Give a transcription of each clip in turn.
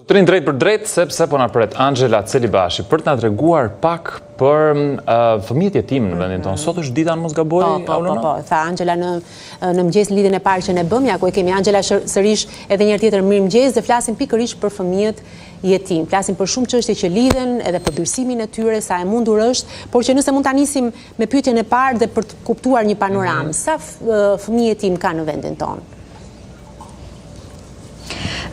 Të rinë drejt për drejt, sepse po na pret Angela Celibashi për të na treguar pak për fëmijët jetim në vendin tonë. Sot është dita në mos gaboj, Aulona? Po, tha Angela në mëngjes në lidhjen e parë që ne bëm, ja ku e kemi Angela sërish edhe një herë tjetër mirë mëngjes dhe flasim pikërisht për fëmijët jetim. Flasim për shumë çështje që lidhen edhe për birësimin e tyre, sa e mundur është, por që nëse mund ta nisim me pyetjen e parë dhe për të kuptuar një panoramë, sa fëmijë jetim ka në vendin tonë?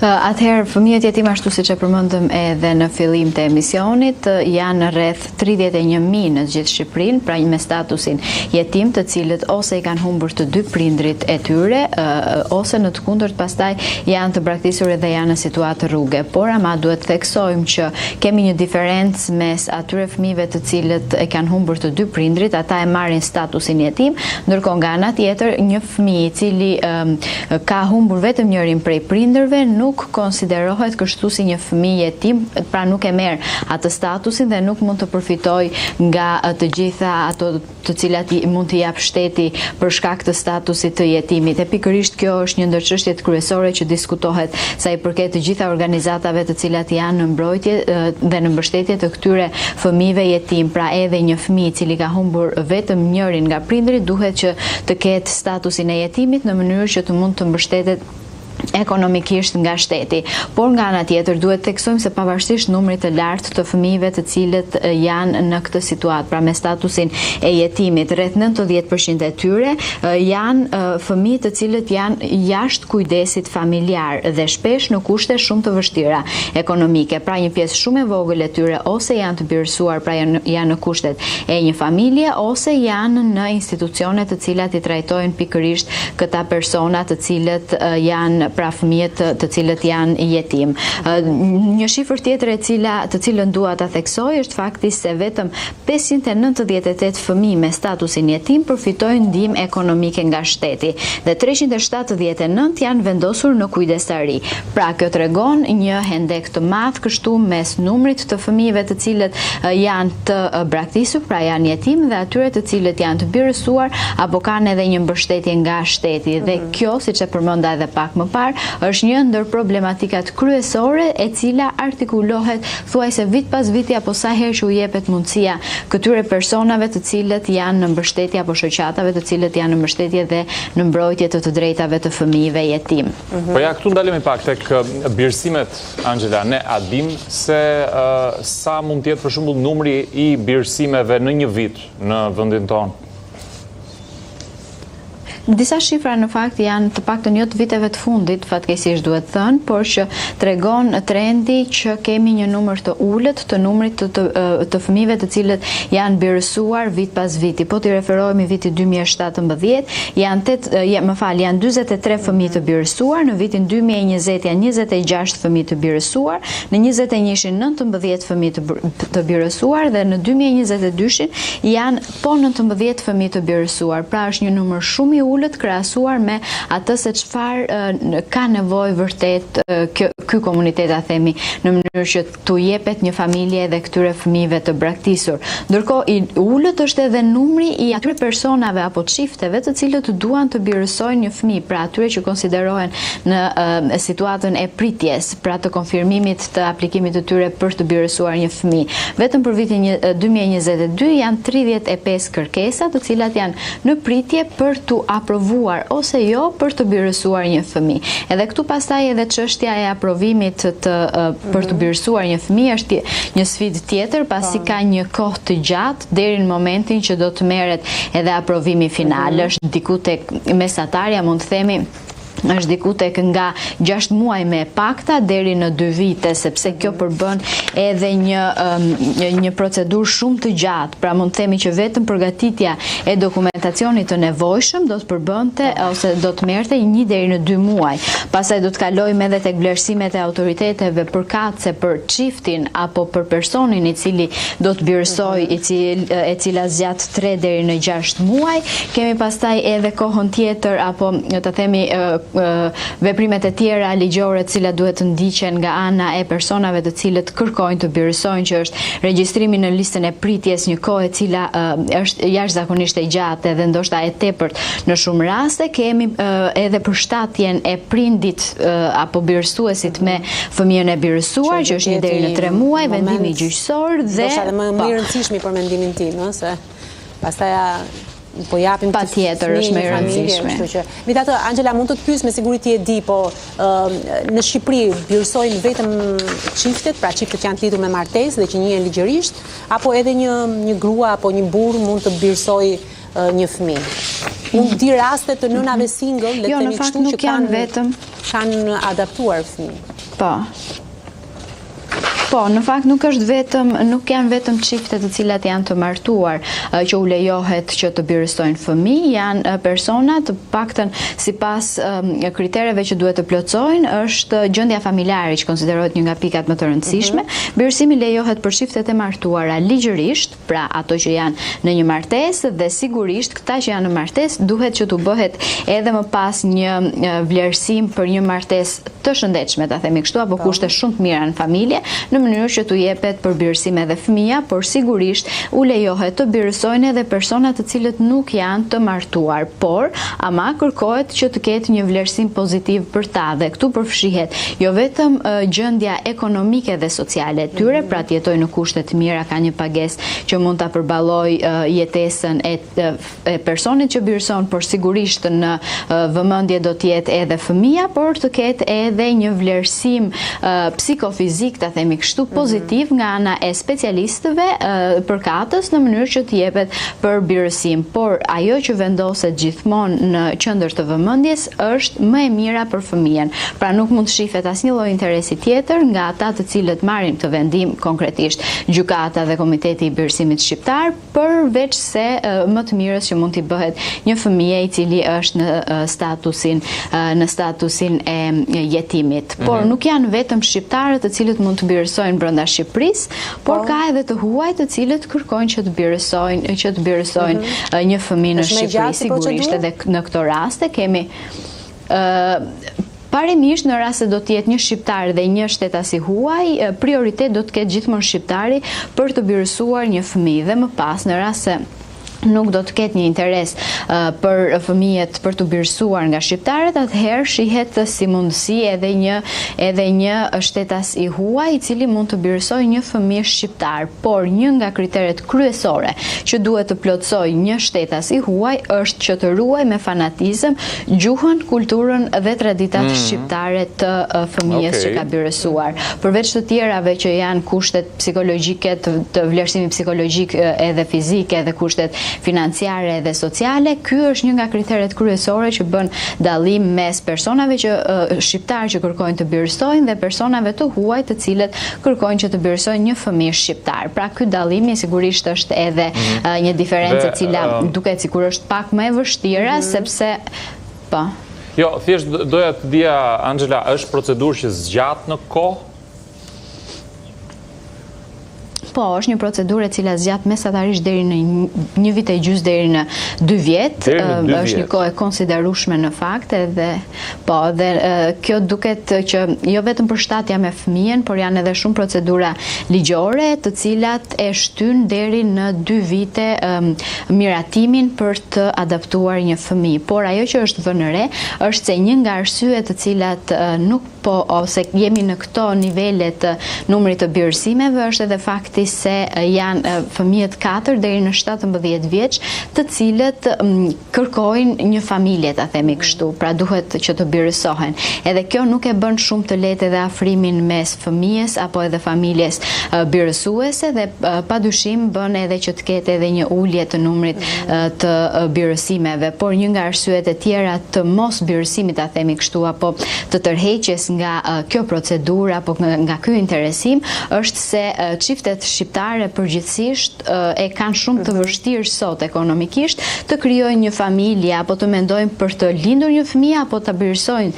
Atëherë, fëmijët jetim ashtu siç e përmendëm edhe në fillim të emisionit, janë rreth 31.000 në gjithë Shqipërinë, pra me statusin jetim, të cilët ose i kanë humbur të dy prindrit e tyre, ose në të kundërt pastaj janë të braktisur dhe janë në situatë rruge. Por ama duhet të theksojmë që kemi një diferencë mes atyre fëmijëve të cilët e kanë humbur të dy prindrit, ata e marrin statusin jetim, ndërkohë nga ana tjetër një fëmijë i cili ka humbur vetëm njërin prej prindërve nuk konsiderohet kështu si një fëmijë jetim, pra nuk e merr atë statusin dhe nuk mund të përfitoj nga të gjitha ato të cilat mund t'i jap shteti për shkak të statusit të jetimit. E pikërisht kjo është një ndër çështjet kryesore që diskutohet sa i përket të gjitha organizatave të cilat janë në mbrojtje dhe në mbështetje të këtyre fëmijëve jetim. Pra edhe një fëmijë i cili ka humbur vetëm njërin nga prindrit duhet që të ketë statusin e jetimit në mënyrë që të mund të mbështetet ekonomikisht nga shteti. Por nga ana tjetër duhet të theksojmë se pavarësisht numrit të lartë të fëmijëve të cilët janë në këtë situatë, pra me statusin e jetimit, rreth 90% e tyre janë fëmijë të cilët janë jashtë kujdesit familjar dhe shpesh në kushte shumë të vështira ekonomike. Pra një pjesë shumë e vogël e tyre ose janë të birësuar, pra janë në kushtet e një familje, ose janë në institucione të cilat i trajtojnë pikërisht këta persona të cilët janë pra fëmijët të cilët janë jetim. Një shifër tjetër të cilën dua ta theksoj është fakti se vetëm 598 fëmijë me statusin jetim përfitojnë ndihmë ekonomike nga shteti dhe 379 janë vendosur në kujdestari. Pra kjo tregon një hendek të madh kështu mes numrit të fëmijëve të cilët janë të braktisur, pra janë jetim, dhe atyre të cilët janë të birësuar apo kanë edhe një mbështetje nga shteti. Dhe kjo, siç e përmenda edhe pak më parë, është një ndër problematikat kryesore e cila artikulohet thuajse vit pas viti apo sa herë që u jepet mundësia këtyre personave të cilët janë në mbështetje apo shoqatave të cilët janë në mbështetje dhe në mbrojtje të drejtave të fëmijëve jetim. Po ja, këtu ndalemi pak tek birësimet, Angela. Ne a dim se sa mund të jetë për shembull numri i birësimeve në një vit në vendin tonë? Disa shifra në fakt janë të paktën jo të viteve të fundit, fatkeqësisht duhet thënë, por që tregon trendi që kemi një numër të ulët të numrit të fëmijëve të cilët janë birësuar vit pas viti. Po t'i referohemi vitit 2017, janë 43 fëmijë të birësuar, në vitin 2020 janë 26 fëmijë të birësuar, në 21 ishin 19 fëmijë të birësuar dhe në 2022 janë po 19 fëmijë të birësuar. Pra është një numër shumë i ulët krahasuar me atë se çfarë ka nevojë vërtet ky komunitet, a themi, në mënyrë që t'u jepet një familje dhe këtyre fëmijëve të braktisur. Ndërkohë i ulët është edhe numri i atyre personave apo çifteve të cilët duan të birësojnë një fëmijë, pra atyre që konsiderohen në situatën e pritjes, pra të konfirmimit të aplikimit të tyre për të birësuar një fëmijë. Vetëm për vitin 2022 janë 35 kërkesa të cilat janë në pritje për t'u aprovuar ose jo për të birësuar një fëmijë. Edhe këtu pastaj edhe çështja e aprovimit për të birësuar një fëmijë është një sfidë tjetër, pasi ka një kohë të gjatë deri në momentin që do të merret edhe aprovimi final. Është diku tek mesatarja, mund të themi, është diku tek nga 6 muaj me pakta deri në 2 vite, sepse kjo përbën edhe një procedurë shumë të gjatë. Pra mund të themi që vetëm përgatitja e dokumentacionit të nevojshëm do të përbënte ose do të merrte 1 deri në 2 muaj. Pastaj do të kalojmë edhe tek vlerësimet e autoriteteve përkatëse për çiftin apo për personin i cili do të birësoj, e cila zgjat 3 deri në 6 muaj. Kemi pastaj edhe kohën tjetër apo të themi veprimet e tjera ligjore të cilat duhet të ndiqen nga ana e personave të cilët kërkojnë të birësojnë, që është regjistrimi në listën e pritjes, një kohë e cila është jashtëzakonisht e gjatë dhe ndoshta e tepërt në shumë raste. Kemi edhe përshtatjen e prindit apo birësuesit me fëmijën e birësuar, që është 1 deri në 3 muaj, vendimi gjyqësor dhe ndoshta edhe më i rëndësishmi për mendimin tim, se pastaj po japim patjetër është më e rëndësishme. Megjithatë, Angela, mund të të pyes, me siguri ti e di, po në Shqipëri birësojnë vetëm çiftet, pra çiftet që janë të lidhur me martesë dhe që njihen ligjërisht, apo edhe një grua apo një burr mund të birësojë një fëmijë? Mund di raste të nënave single, le të themi kështu, që kanë adaptuar fëmijë. Po, në fakt nuk janë vetëm çiftet të cilat janë të martuar që u lejohet që të birësojnë fëmijë, janë persona, të paktën sipas kritereve që duhet të plotësojnë, është gjendja familjare që konsiderohet një nga pikat më të rëndësishme. Birësimi lejohet për çiftet e martuara ligjërisht, pra ato që janë në një martesë, dhe sigurisht këta që janë në martesë duhet që t'u bëhet edhe më pas një vlerësim për një martesë të shëndetshme, ta themi kështu, apo kushte shumë të mira në familje, në mënyrë që t'u jepet për birësim edhe fëmija, por sigurisht u lejohet të birësojnë edhe persona të cilët nuk janë të martuar, por ama kërkohet që të ketë një vlerësim pozitiv për ta, dhe këtu përfshihet jo vetëm gjendja ekonomike dhe sociale e tyre, pra të jetojnë në kushte të mira, ka një pagesë që mund ta përballojë jetesën e personit që birëson, por sigurisht në vëmendje do të jetë edhe fëmija, por të ketë edhe një vlerësim psikofizik, ta themi kështu, pozitiv nga ana e specialistëve përkatës, në mënyrë që të jepet për birësim. Por ajo që vendoset gjithmonë në qendër të vëmendjes është më e mira për fëmijën. Pra nuk mund të shihet asnjë lloj interesi tjetër nga ata të cilët marrin këtë vendim, konkretisht gjykata dhe Komiteti i Birësimit Shqiptar, përveç se më të mirës që mund t'i bëhet një fëmijë i cili është në statusin e jetimit. Por nuk janë vetëm shqiptarët të cilët mund të birësojnë brenda Shqipërisë, por ka edhe të huaj të cilët kërkojnë që të birësojnë një fëmijë në Shqipëri. Sigurisht edhe në këto raste kemi parimisht në rast se do të jetë një shqiptar dhe një shtetasi huaj, prioritet do të ketë gjithmonë shqiptari për të birësuar një fëmijë, dhe më pas në rast se nuk do të ketë një interes për fëmijët për të birësuar nga shqiptarët, atëherë shihet si mundësi edhe një shtetas i huaj i cili mund të birësojë një fëmijë shqiptar, por një nga kriteret kryesore që duhet të plotësojë një shtetas i huaj është që të ruaj me fanatizëm gjuhën, kulturën dhe traditat shqiptare të fëmijës që ka birësuar. Përveç të tjerave që janë kushtet psikologjike, të vlerësimit psikologjik edhe fizik, edhe kushtet financiare dhe sociale, ky është një nga kriteret kryesore që bën dallim mes personave shqiptar që kërkojnë të birësojnë dhe personave të huaj të cilët kërkojnë që të birësojnë një fëmijë shqiptar. Pra ky dallimi sigurisht është edhe një diferencë e cila duket sikur është pak më e vështira, sepse po. Jo, thjesht doja të dija, Angela, është procedurë që zgjat në kohë? Po, është një procedurë e cila zgjat mesatarisht deri në 1 vit e gjys deri në 2 vjet. Është një kohë e konsiderueshme në fakt, edhe po, dhe kjo duket që jo vetëm përshtatja me fëmijën, por janë edhe shumë procedura ligjore të cilat e shtyn deri në 2 vite miratimin për të adaptuar një fëmijë. Por ajo që është vënë re është se një nga arsyet të cilat nuk ose jemi në këto nivelet të numrit të birësimeve është edhe fakti se janë fëmijët 4 deri në 17 vjeç, të cilët kërkojnë një familje, ta themi kështu, pra duhet që të birësohen. Edhe kjo nuk e bën shumë të lehtë edhe afrimin mes fëmijës apo edhe familjes birësuese, dhe padyshim bën edhe që të ketë edhe një ulje të numrit të birësimeve. Por një nga arsyet e tjera të mos birësimit, ta themi kështu, apo të tërheqjes nga kjo procedura apo nga ky interesim është se çiftet shqiptare përgjithsisht e kanë shumë të vështirë sot ekonomikisht të krijojnë një familje apo të mendojnë për të lindur një fëmijë apo të birësojnë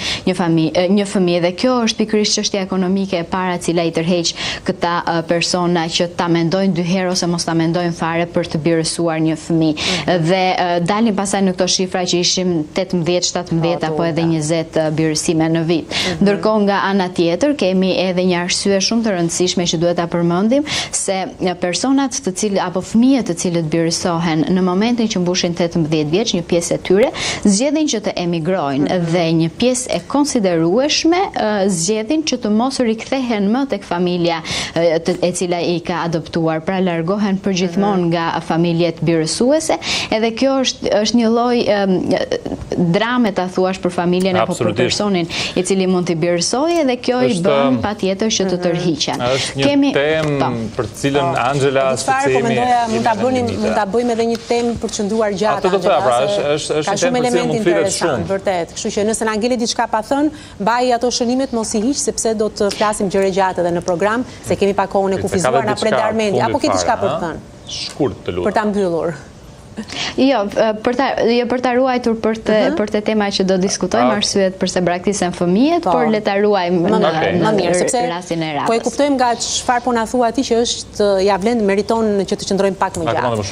një fëmijë dhe kjo është pikërisht çështja ekonomike e para e cila i tërheq këta persona që ta mendojnë dy herë ose mos ta mendojnë fare për të birësuar një fëmijë dhe dalin pasaj në këto shifra që ishim 18, 17 apo edhe 20 birësime në vit. Ndërkohë nga ana tjetër kemi edhe një arsye shumë të rëndësishme që duhet ta përmendim se personat të cilët apo fëmijët të cilët birësohen në momentin që mbushin 18 vjeç, një pjesë e tyre zgjedhin që të emigrojnë dhe një pjesë e konsiderueshme zgjedhin që të mos rikthehen më tek familja e cila i ka adoptuar, pra largohen përgjithmonë nga familjet birësuese, edhe kjo është një lloj drame ta thuash për familjen apo për personin i cili mund të birësojë dhe kjo i bën patjetër që të tërhiqen. Është një temë për të cilën Angela mund ta bëjmë edhe një temë për të qëndruar gjatë. Është shumë elemente interesante, vërtet. Kështu që nëse na ngeli diçka pa thënë, mbaj ato shënimet mos i hiq sepse do të flasim gjëre gjatë edhe në program, se kemi pa kohën e kufizuar na pret Armendi, apo ke diçka për të thënë? Shkurt të lutem. Për ta mbyllur. Jo, për ta ruajtur për të tema që do diskutojmë arsyet përse braktisen fëmijët, por le ta ruajmë më mirë, sepse rastin e radhës. Po e kuptojmë nga çfarë po na thua ti që është ja vlen meriton që të qëndrojmë pak më gjatë.